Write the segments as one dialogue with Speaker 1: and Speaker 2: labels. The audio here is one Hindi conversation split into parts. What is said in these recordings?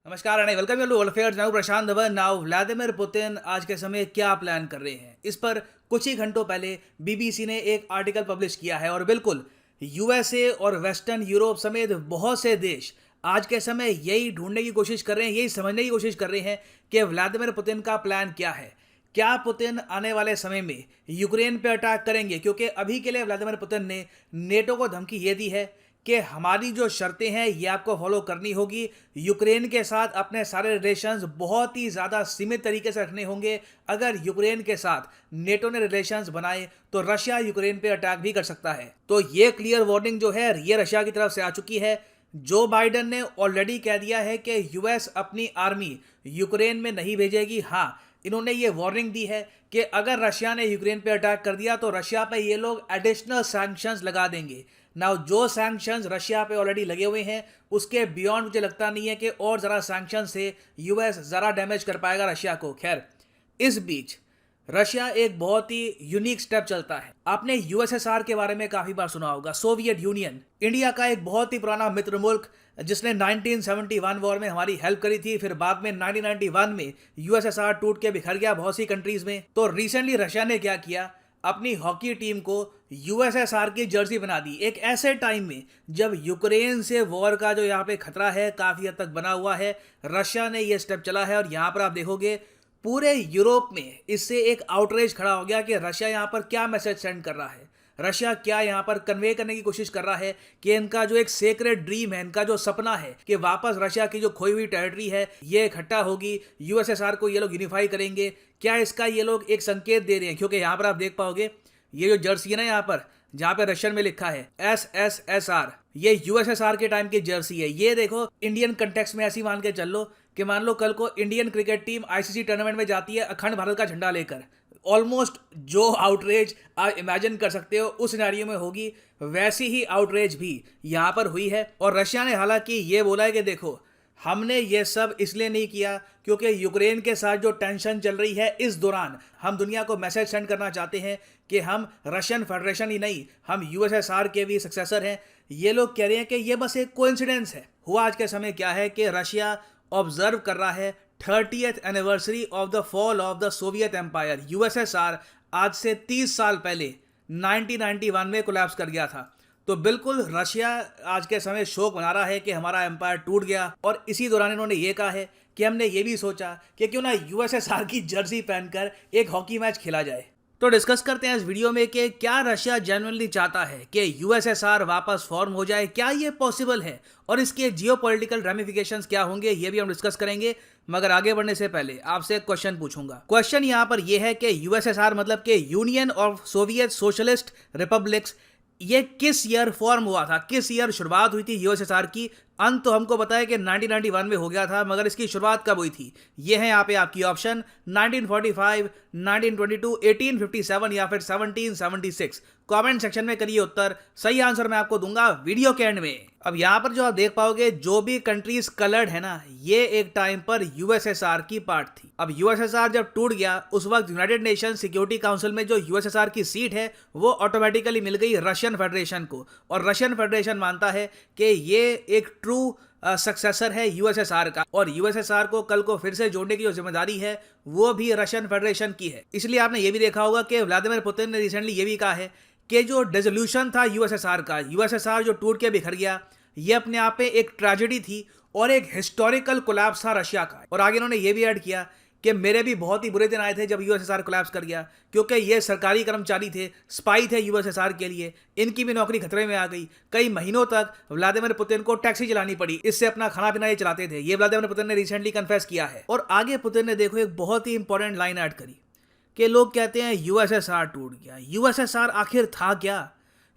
Speaker 1: नमस्कार and welcome to world affairs. Now Prashant Dhawan. Now Vladimir Putin आज के समय क्या प्लान कर रहे हैं, इस पर कुछ ही घंटों पहले बीबीसी ने एक आर्टिकल पब्लिश किया है। और बिल्कुल यूएसए और वेस्टर्न यूरोप समेत बहुत से देश आज के समय यही ढूंढने की कोशिश कर रहे हैं, यही समझने की कोशिश कर रहे हैं कि व्लादिमीर पुतिन का प्लान क्या है। क्या पुतिन आने वाले समय में यूक्रेन पे अटैक करेंगे? क्योंकि अभी के लिए व्लादिमीर पुतिन ने नेटो को धमकी ये दी है कि हमारी जो शर्तें हैं ये आपको फॉलो करनी होगी। यूक्रेन के साथ अपने सारे रिलेशंस बहुत ही ज़्यादा सीमित तरीके से रखने होंगे। अगर यूक्रेन के साथ नेटो ने रिलेशंस बनाए तो रशिया यूक्रेन पे अटैक भी कर सकता है। तो ये क्लियर वार्निंग जो है ये रशिया की तरफ से आ चुकी है। जो बाइडन ने ऑलरेडी कह दिया है कि यूएस अपनी आर्मी यूक्रेन में नहीं भेजेगी। हाँ, इन्होंने ये वार्निंग दी है कि अगर रशिया ने यूक्रेन पे अटैक कर दिया तो रशिया पे ये लोग एडिशनल सैंक्शंस लगा देंगे। नाउ जो सैंक्शंस रशिया पे ऑलरेडी लगे हुए हैं उसके बियॉन्ड मुझे लगता नहीं है कि और ज़रा सैंक्शन से यूएस ज़रा डैमेज कर पाएगा रशिया को। खैर, इस बीच रशिया एक बहुत ही यूनिक स्टेप चलता है। आपने यूएसएसआर के बारे में काफी बार सुना होगा, सोवियत यूनियन, इंडिया का एक बहुत ही पुराना मित्र मुल्क जिसने 1971 वॉर में हमारी हेल्प करी थी। फिर बाद में 1991 में यूएसएसआर टूट के बिखर गया बहुत सी कंट्रीज में। तो रिसेंटली रशिया ने क्या किया, अपनी हॉकी टीम को यूएसएसआर की जर्सी बना दी। एक ऐसे टाइम में जब यूक्रेन से वॉर का जो यहाँ पे खतरा है काफी हद तक बना हुआ है, रशिया ने ये स्टेप चला है। और यहाँ पर आप देखोगे पूरे यूरोप में इससे एक आउटरेज खड़ा हो गया कि रशिया यहाँ पर क्या मैसेज सेंड कर रहा है, रशिया क्या यहाँ पर कन्वे करने की कोशिश कर रहा है कि इनका जो एक सेक्रेट ड्रीम है, इनका जो सपना है कि वापस रशिया की जो खोई हुई टेरिटरी है ये इकट्ठा होगी, यूएसएसआर को ये लोग यूनिफाई करेंगे। क्या इसका ये लोग एक संकेत दे रहे हैं? क्योंकि यहाँ पर आप देख पाओगे ये जो जर्सी है ना, यहाँ पर जहाँ पे रशियन में लिखा है SSSR, ये यूएसएसआर के टाइम की जर्सी है। ये देखो इंडियन कंटेक्स्ट में ऐसी मान के चल लो कि मान लो कल को Indian cricket team ICC tournament में जाती है अखंड भारत का झंडा लेकर। ऑलमोस्ट जो आउटरेज आप इमेजिन कर सकते हो उस सिनेरियो में होगी, वैसी ही आउटरेज भी यहाँ पर हुई है। और रशिया ने हालांकि ये बोला है कि देखो हमने ये सब इसलिए नहीं किया क्योंकि यूक्रेन के साथ जो टेंशन चल रही है इस दौरान हम दुनिया को मैसेज सेंड करना चाहते हैं कि हम रशियन फेडरेशन ही नहीं, हम यूएसएसआर के भी सक्सेसर हैं। ये लोग कह रहे हैं कि ये बस एक कोइंसिडेंस है। हुआ आज के समय क्या है कि रशिया ऑब्जर्व कर रहा है 30th anniversary of the fall of the Soviet empire. USSR आज से 30 साल पहले 1991 में कोलैप्स कर गया था। तो बिल्कुल रशिया आज के समय शोक मना रहा है कि हमारा एम्पायर टूट गया। और इसी दौरान इन्होंने ये कहा है कि हमने ये भी सोचा कि क्यों ना यूएसएसआर की जर्सी पहनकर एक हॉकी मैच खेला जाए। तो डिस्कस करते हैं इस वीडियो में कि क्या रशिया जेन्युइनली चाहता है कि यूएसएसआर वापस फॉर्म हो जाए, क्या ये पॉसिबल है और इसके जियोपॉलिटिकल रेमिफिकेशंस क्या होंगे ये भी हम डिस्कस करेंगे। मगर आगे बढ़ने से पहले आपसे एक क्वेश्चन पूछूंगा। क्वेश्चन यहाँ पर यह है कि यूएसएसआर मतलब कि union of Soviet socialist republics, ये किस ईयर फॉर्म हुआ था, किस ईयर शुरुआत हुई थी यूएसएसआर की? अंत तो हमको पता है कि 1991 में हो गया था, मगर इसकी शुरुआत कब हुई थी? ये है यहाँ पे आपकी ऑप्शन 1945, 1922, 1857 या फिर 1776। कमेंट सेक्शन में करिए उत्तर, सही आंसर मैं आपको दूंगा वीडियो के एंड में। अब यहाँ पर जो आप देख पाओगे जो भी कंट्रीज कलर्ड है ना, ये एक टाइम पर यूएसएसआर की पार्ट थी। अब यूएसएसआर जब टूट गया उस वक्त यूनाइटेड नेशन सिक्योरिटी काउंसिल में जो यूएसएसआर की सीट है वो ऑटोमेटिकली मिल गई रशियन फेडरेशन को। और रशियन फेडरेशन मानता है कि ये एक ट्रू सक्सेसर है यूएसएसआर का, और यूएसएसआर को कल को फिर से जोड़ने की जो जिम्मेदारी है वो भी रशियन फेडरेशन की है। इसलिए आपने ये भी देखा होगा कि व्लादिमीर पुतिन ने रिसेंटली ये भी कहा है कि जो डिसोल्यूशन था यूएसएसआर का, यूएसएसआर जो टूट के बिखर गया, ये अपने आप में एक ट्रेजेडी थी और एक हिस्टोरिकल कोलैप्स था रशिया का। और आगे उन्होंने ये भी ऐड किया कि मेरे भी बहुत ही बुरे दिन आए थे जब यूएसएसआर कोलैप्स कर गया, क्योंकि ये सरकारी कर्मचारी थे, स्पाई थे यूएसएसआर के लिए, इनकी भी नौकरी खतरे में आ गई। कई महीनों तक व्लादिमीर पुतिन को टैक्सी चलानी पड़ी, इससे अपना खाना पीना ये चलाते थे। ये व्लादिमीर पुतिन ने रिसेंटली कन्फेस किया है। और आगे पुतिन ने देखो एक बहुत ही इंपॉर्टेंट लाइन ऐड करी कि लोग कहते हैं यूएसएसआर टूट गया। यूएसएसआर आखिर था क्या?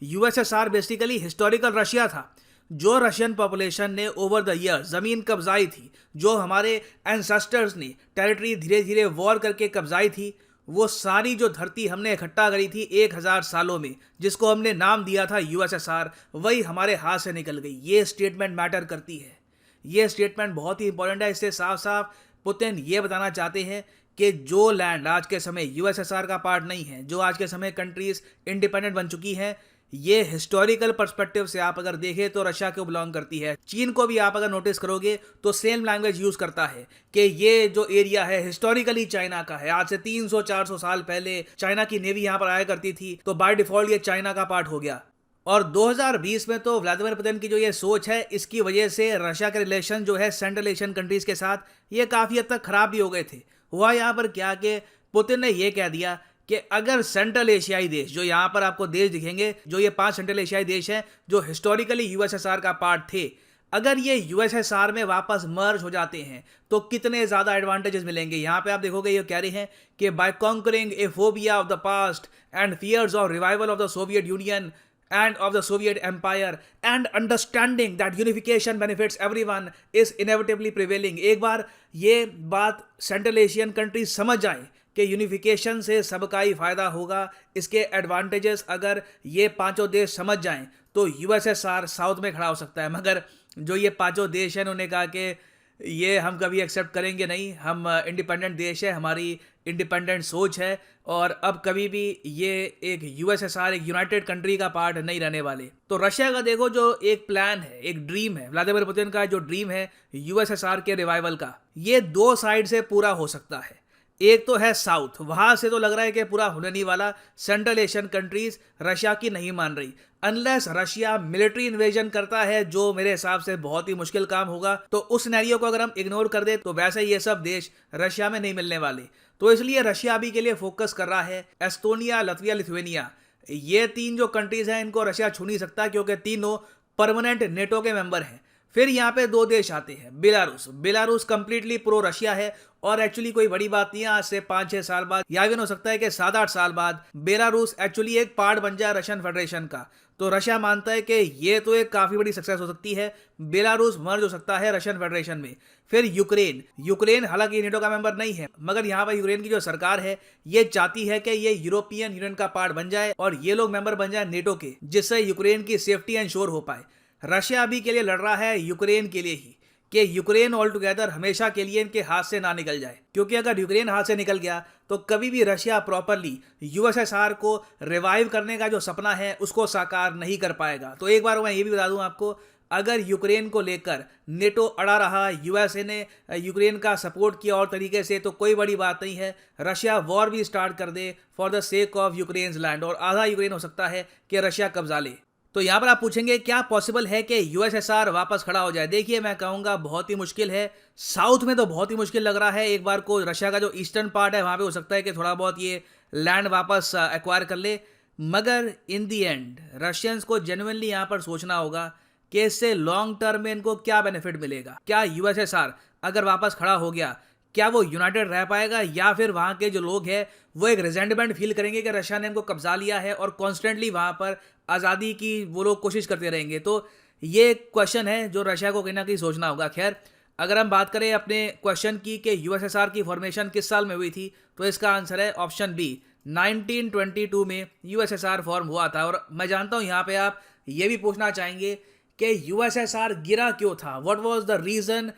Speaker 1: यूएसएसआर बेसिकली हिस्टोरिकल रशिया था। जो रशियन पॉपुलेशन ने ओवर द ईयर ज़मीन कब्जाई थी, जो हमारे एंसेस्टर्स ने टेरिटरी धीरे धीरे वॉर करके कब्जाई थी, वो सारी जो धरती हमने इकट्ठा करी थी 1000 सालों में, जिसको हमने नाम दिया था यूएसएसआर, वही हमारे हाथ से निकल गई। ये स्टेटमेंट मैटर करती है, ये स्टेटमेंट बहुत ही इंपॉर्टेंट है। इससे साफ साफ पुतिन ये बताना चाहते हैं कि जो लैंड आज के समय यूएसएसआर का पार्ट नहीं है, जो आज के समय कंट्रीज इंडिपेंडेंट बन चुकी हैं, ये हिस्टोरिकल पर्सपेक्टिव से आप अगर देखें तो रशिया को बिलोंग करती है। चीन को भी आप अगर नोटिस करोगे तो सेम लैंग्वेज यूज करता है कि ये जो एरिया है हिस्टोरिकली चाइना का है। आज से 300-400 साल पहले चाइना की नेवी यहाँ पर आया करती थी, तो बाय डिफॉल्ट ये चाइना का पार्ट हो गया। और 2020 में तो व्लादिमीर पुतिन की जो ये सोच है, इसकी वजह से रशिया के रिलेशन जो है सेंट्रल एशियन कंट्रीज के साथ ये काफ़ी हद तक खराब भी हो गए थे। हुआ यहाँ पर क्या कि पुतिन ने ये कह दिया कि अगर सेंट्रल एशियाई देश, जो यहाँ पर आपको देश दिखेंगे, जो ये 5 सेंट्रल एशियाई देश हैं जो हिस्टोरिकली यूएसएसआर का पार्ट थे, अगर ये यूएसएसआर में वापस मर्ज हो जाते हैं तो कितने ज़्यादा एडवांटेजेस मिलेंगे। यहाँ पे आप देखोगे ये कह रहे हैं कि by conquering a phobia of the past and fears of revival of the Soviet Union and of the Soviet Empire and understanding that unification benefits everyone is inevitably prevailing। एक बार ये बात सेंट्रल एशियन कंट्री समझ जाए कि यूनिफिकेशन से सबका ही फायदा होगा, इसके एडवांटेजेस अगर ये पांचों देश समझ जाएं तो यूएसएसआर साउथ में खड़ा हो सकता है। मगर जो ये पांचों देश हैं उन्होंने कहा कि ये हम कभी एक्सेप्ट करेंगे नहीं, हम इंडिपेंडेंट देश है, हमारी इंडिपेंडेंट सोच है और अब कभी भी ये एक यूएसएसआर, एक यूनाइटेड कंट्री का पार्ट नहीं रहने वाले। तो रशिया का देखो जो एक प्लान है, एक ड्रीम है, व्लादिमीर पुतिन का जो ड्रीम है यूएसएसआर के रिवाइवल का, ये 2 साइड से पूरा हो सकता है। एक तो है साउथ, वहां से तो लग रहा है कि पूरा होने नहीं वाला। सेंट्रल एशियन कंट्रीज रशिया की नहीं मान रही, अनलेस रशिया मिलिट्री इन्वेजन करता है, जो मेरे हिसाब से बहुत ही मुश्किल काम होगा। तो उस सिनेरियो को अगर हम इग्नोर कर दे तो वैसे ये सब देश रशिया में नहीं मिलने वाले। तो इसलिए रशिया अभी के लिए फोकस कर रहा है एस्टोनिया, लतविया, लिथुएनिया, ये 3 जो कंट्रीज हैं इनको रशिया छू नहीं सकता क्योंकि तीनों परमानेंट नेटो के मेंबर हैं। फिर यहाँ पे 2 देश आते हैं, बेलारूस कंप्लीटली प्रो रशिया है और एक्चुअली कोई बड़ी बात नहीं है, आज से 5-6 साल बाद या भी हो सकता है कि 7-8 साल बाद बेलारूस एक्चुअली एक पार्ट बन जाए रशियन फेडरेशन का। तो रशिया मानता है कि ये तो एक काफ़ी बड़ी सक्सेस हो सकती है, बेलारूस मर्ज हो सकता है रशियन फेडरेशन में। फिर यूक्रेन हालांकि नेटो का मेंबर नहीं है, मगर यहाँ पर यूक्रेन की जो सरकार है ये चाहती है कि ये यूरोपियन यूनियन का पार्ट बन जाए और ये लोग मेंबर बन जाए नेटो के, जिससे यूक्रेन की सेफ्टी इंश्योर हो पाए। रशिया अभी के लिए लड़ रहा है यूक्रेन के लिए ही कि यूक्रेन ऑल टुगेदर हमेशा के लिए इनके हाथ से ना निकल जाए, क्योंकि अगर यूक्रेन हाथ से निकल गया तो कभी भी रशिया प्रॉपरली यूएसएसआर को रिवाइव करने का जो सपना है उसको साकार नहीं कर पाएगा। तो एक बार मैं ये भी बता दूं आपको, अगर यूक्रेन को लेकर नेटो अड़ा रहा, यूएसए ने यूक्रेन का सपोर्ट किया और तरीके से, तो कोई बड़ी बात नहीं है, रशिया वॉर भी स्टार्ट कर दे for the sake of Ukraine's land और आधा यूक्रेन हो सकता है कि रशिया कब्जा ले। तो यहाँ पर आप पूछेंगे क्या पॉसिबल है कि यूएसएसआर वापस खड़ा हो जाए। देखिए मैं कहूँगा बहुत ही मुश्किल है। साउथ में तो बहुत ही मुश्किल लग रहा है, एक बार को रशिया का जो ईस्टर्न पार्ट है वहाँ पे हो सकता है कि थोड़ा बहुत ये लैंड वापस एक्वायर कर ले, मगर इन दी एंड रशियंस को जेन्युइनली यहाँ पर सोचना होगा कि इससे लॉन्ग टर्म में इनको क्या बेनिफिट मिलेगा। क्या यूएसएसआर अगर वापस खड़ा हो गया, क्या वो यूनाइटेड रह पाएगा या फिर वहाँ के जो लोग हैं वो एक रिजेंटमेंट फील करेंगे कि रशिया ने इनको कब्जा लिया है और कॉन्स्टेंटली वहाँ पर आज़ादी की वो लोग कोशिश करते रहेंगे। तो ये क्वेश्चन है जो रशिया को कहीं ना कहीं सोचना होगा। खैर, अगर हम बात करें अपने क्वेश्चन की कि यूएसएसआर की फॉर्मेशन किस साल में हुई थी, तो इसका आंसर है ऑप्शन बी, 1922 में यूएसएसआर फॉर्म हुआ था। और मैं जानता हूँ यहाँ पे आप ये भी पूछना चाहेंगे कि यूएसएसआर गिरा क्यों था, what was the reason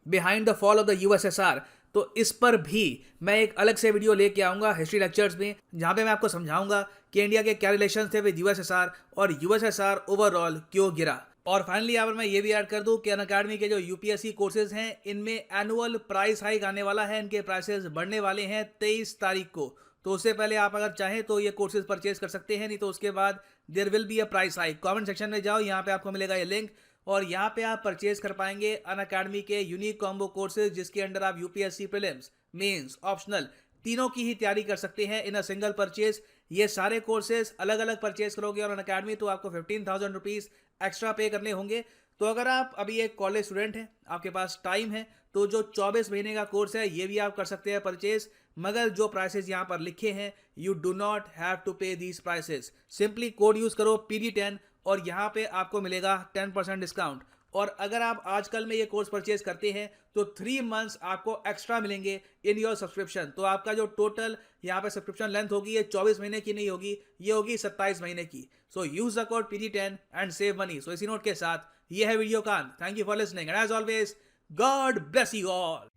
Speaker 1: behind the fall of the USSR. तो इस पर भी मैं एक अलग से वीडियो लेके आऊँगा हिस्ट्री लेक्चर्स में, जहाँ पे मैं आपको समझाऊंगा कि इंडिया के क्या रिलेशन थे विद यूएसएसआर और यूएसएसआर ओवरऑल क्यों गिरा। और फाइनली यहाँ पर मैं ये भी ऐड कर दूं कि अनअकैडमी के जो यूपीएससी कोर्सेज हैं इनमें एनुअल प्राइस हाइक आने वाला है, इनके प्राइसेस बढ़ने वाले हैं 23 तारीख को। तो उससे पहले आप अगर चाहें तो ये कोर्सेज परचेज कर सकते हैं, नहीं तो उसके बाद there will be a price hike. Comment section में जाओ, यहाँ पे आपको मिलेगा ये लिंक और यहाँ पे आप परचेज कर पाएंगे अनअकैडमी के यूनिक कॉम्बो कोर्सेज, जिसके अंडर आप यूपीएससी प्रीलिम्स, मेंस, ऑप्शनल तीनों की ही तैयारी कर सकते हैं इन अ सिंगल परचेज। ये सारे कोर्सेज अलग अलग परचेज करोगे और अनअकैडमी तो आपको 15,000 रुपीज़ एक्स्ट्रा पे करने होंगे। तो अगर आप अभी एक कॉलेज स्टूडेंट हैं, आपके पास टाइम है, तो जो 24 महीने का कोर्स है ये भी आप कर सकते हैं परचेज। मगर जो प्राइसेस यहाँ पर लिखे हैं, you do not have to pay these prices. Simply code use करो PD10 और यहाँ पे आपको मिलेगा 10% डिस्काउंट। और अगर आप आजकल में ये कोर्स परचेज करते हैं तो 3 मंथ्स आपको एक्स्ट्रा मिलेंगे इन योर सब्सक्रिप्शन। तो आपका जो टोटल यहाँ पे सब्सक्रिप्शन लेंथ होगी ये 24 महीने की नहीं होगी, ये होगी 27 महीने की। So use the code PD10 and save money. So इसी नोट के साथ ये है वीडियो का अंत। Thank you for listening and as always God bless you all.